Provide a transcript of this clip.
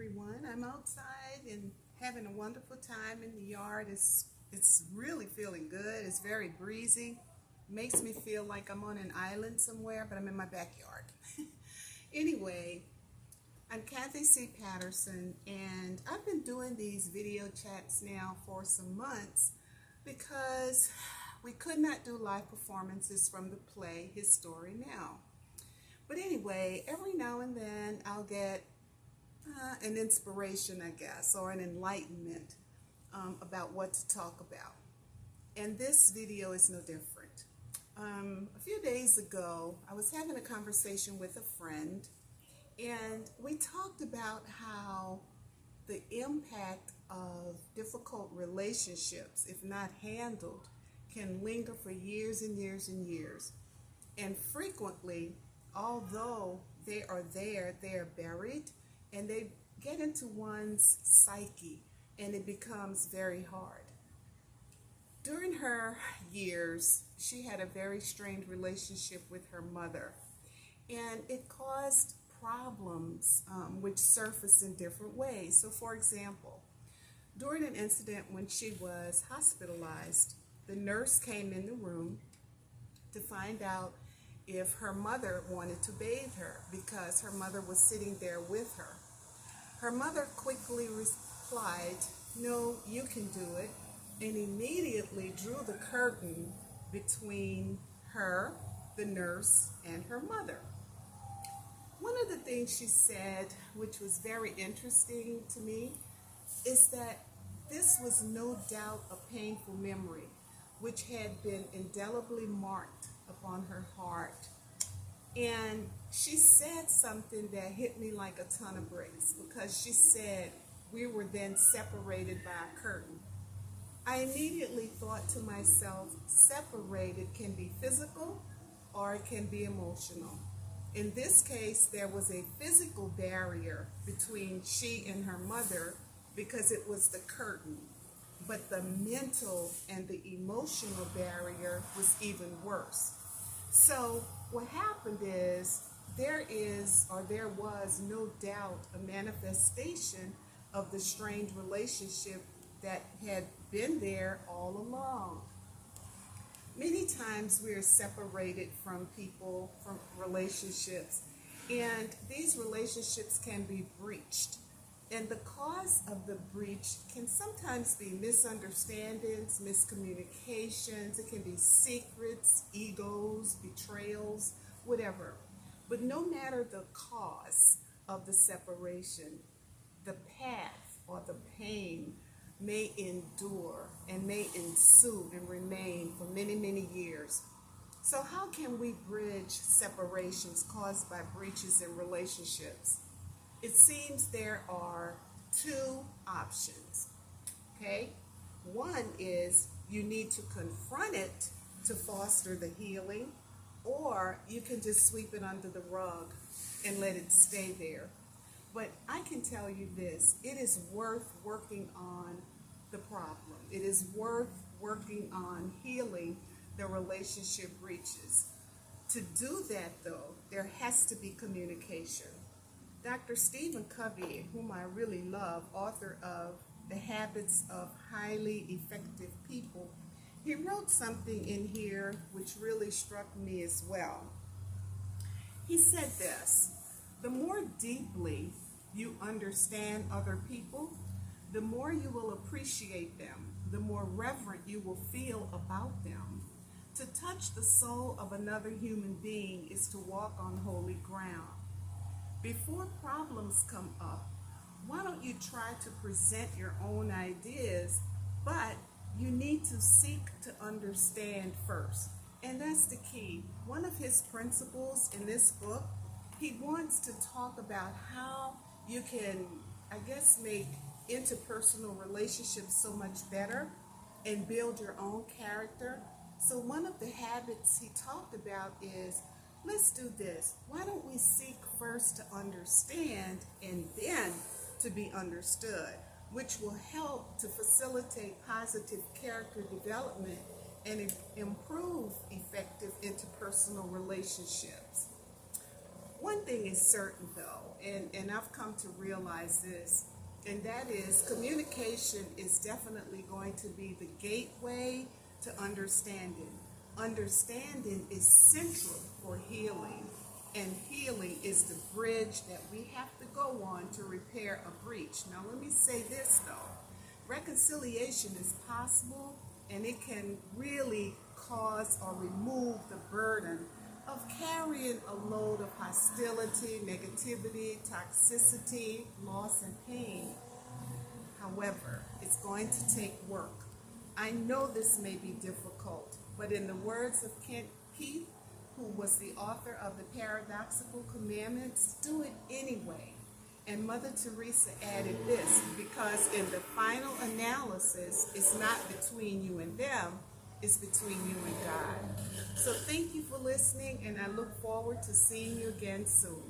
everyone. I'm outside and having a wonderful time in the yard. It's really feeling good. It's very breezy. Makes me feel like I'm on an island somewhere, but I'm in my backyard. Anyway, I'm Kathy C. Patterson, and I've been doing these video chats now for some months because we could not do live performances from the play His Story Now. But anyway, every now and then I'll get an inspiration, I guess, or an enlightenment about what to talk about. And this video is no different. A few days ago, I was having a conversation with a friend, and we talked about how the impact of difficult relationships, if not handled, can linger for years and years and years. And frequently, although they are there, they are buried, and they get into one's psyche, and it becomes very hard. During her years, she had a very strained relationship with her mother, and it caused problems which surfaced in different ways. So for example, during an incident when she was hospitalized, the nurse came in the room to find out if her mother wanted to bathe her because her mother was sitting there with her. Her mother quickly replied, "No, you can do it," and immediately drew the curtain between her, the nurse, and her mother. One of the things she said, which was very interesting to me, is that this was no doubt a painful memory which had been indelibly marked upon her heart. And she said something that hit me like a ton of bricks, because she said we were then separated by a curtain. I immediately thought to myself, separated can be physical or it can be emotional. In this case, there was a physical barrier between she and her mother because it was the curtain. But the mental and the emotional barrier was even worse. So what happened is there was no doubt a manifestation of the strained relationship that had been there all along. Many times we are separated from people, from relationships, and these relationships can be breached. And the cause of the breach can sometimes be misunderstandings, miscommunications. It can be secrets, egos, betrayals, whatever. But no matter the cause of the separation, the path or the pain may endure and may ensue and remain for many, many years. So how can we bridge separations caused by breaches in relationships? It seems there are two options, okay? One is you need to confront it to foster the healing, or you can just sweep it under the rug and let it stay there. But I can tell you this, it is worth working on the problem. It is worth working on healing the relationship breaches. To do that, though, there has to be communication. Dr. Stephen Covey, whom I really love, author of The Habits of Highly Effective People, he wrote something in here which really struck me as well. He said this: the more deeply you understand other people, the more you will appreciate them, the more reverent you will feel about them. To touch the soul of another human being is to walk on holy ground. Before problems come up, why don't you try to present your own ideas, but you need to seek to understand first. And that's the key. One of his principles in this book, he wants to talk about how you can, I guess, make interpersonal relationships so much better and build your own character. So one of the habits he talked about is, let's do this. Why don't we seek first to understand and then to be understood, which will help to facilitate positive character development and improve effective interpersonal relationships. One thing is certain though, and I've come to realize this, and that is communication is definitely going to be the gateway to understanding. Understanding is central for healing, and healing is the bridge that we have to go on to repair a breach. Now, let me say this though, reconciliation is possible, and it can really cause or remove the burden of carrying a load of hostility, negativity, toxicity, loss, and pain. However, it's going to take work. I know this may be difficult, but in the words of Kent Keith, who was the author of the Paradoxical Commandments, do it anyway. And Mother Teresa added this, because in the final analysis, it's not between you and them, it's between you and God. So thank you for listening, and I look forward to seeing you again soon.